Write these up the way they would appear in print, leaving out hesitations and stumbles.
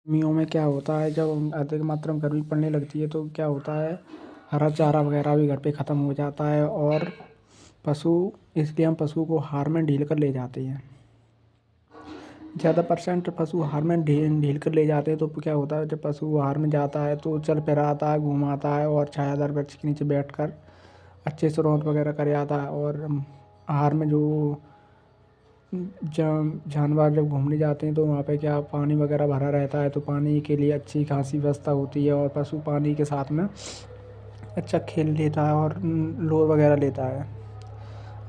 गर्मियों में क्या होता है, जब अधिक मात्रा में गर्मी पड़ने लगती है तो क्या होता है, हरा चारा वगैरह भी घर पे ख़त्म हो जाता है। और पशु इसलिए हम पशु को आहार में ढील कर ले जाते हैं। ज़्यादा परसेंट पशु आहार में ढील कर ले जाते हैं तो क्या होता है, जब पशु आहार में जाता है तो चल फिर आता है, घूम आता है और छायादार वृक्ष के नीचे बैठ कर अच्छे से रौंद वगैरह कर आता है। और आहार में जो जानवर जब घूमने जाते हैं तो वहाँ पे क्या पानी वगैरह भरा रहता है, तो पानी के लिए अच्छी खासी व्यवस्था होती है और पशु पानी के साथ में अच्छा खेल लेता है और लोर वगैरह लेता है।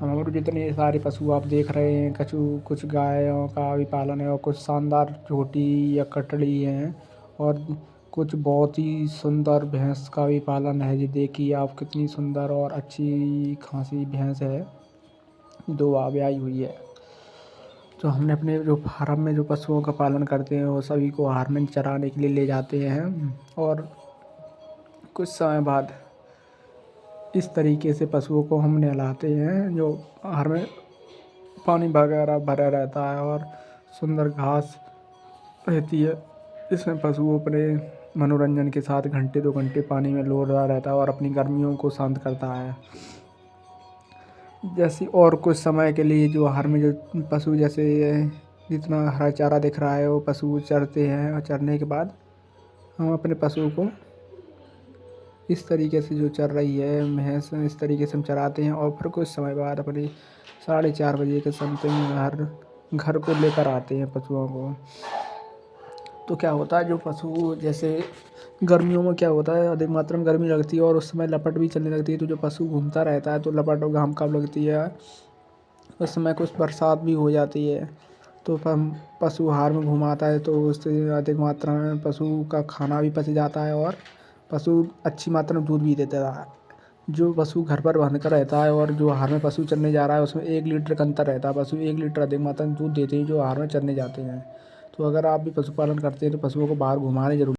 और जितने सारे पशु आप देख रहे हैं, कुछ गायों का भी पालन है और कुछ शानदार छोटी या कटड़ी हैं और कुछ बहुत ही सुंदर भैंस का भी पालन है। ये देखिए आप कितनी सुंदर और अच्छी खासी भैंस है, दो ब्याई हुई है। तो हमने अपने जो फार्म में जो पशुओं का पालन करते हैं वो सभी को आहार में चराने के लिए ले जाते हैं और कुछ समय बाद इस तरीके से पशुओं को हम नहलाते हैं। जो आहार में पानी वगैरह भरा रहता है और सुंदर घास रहती है, इसमें पशु अपने मनोरंजन के साथ घंटे 2 घंटे पानी में लोर रहा रहता है और अपनी गर्मियों को शांत करता है। जैसे और कुछ समय के लिए जो आहार में जो पशु जैसे जितना हरा चारा दिख रहा है वो पशु चरते हैं और चरने के बाद हम अपने पशु को इस तरीके से जो चर रही है भैंस, इस तरीके से हम चराते हैं और फिर कुछ समय बाद अपनी 4:30 बजे के समथिंग घर को लेकर आते हैं पशुओं को। तो क्या होता है, जो पशु जैसे गर्मियों में क्या होता है, अधिक मात्रा में गर्मी लगती है और उस समय लपट भी चलने लगती है, तो जो पशु घूमता रहता है तो लपट और घाम कब लगती है, उस समय कुछ बरसात भी हो जाती है तो हम पशु आहार में घुमाता है तो उससे अधिक मात्रा में पशु का खाना भी पच जाता है और पशु अच्छी मात्रा में दूध भी देता है। जो पशु घर पर बांध कर रहता है और जो आहार में पशु चरने जा रहा है उसमें 1 लीटर का अंतर रहता है। पशु 1 लीटर अधिक मात्रा में दूध देते हैं जो आहार में चरने जाते हैं। तो अगर आप भी पशुपालन करते हैं तो पशुओं को बाहर घुमाने ज़रूर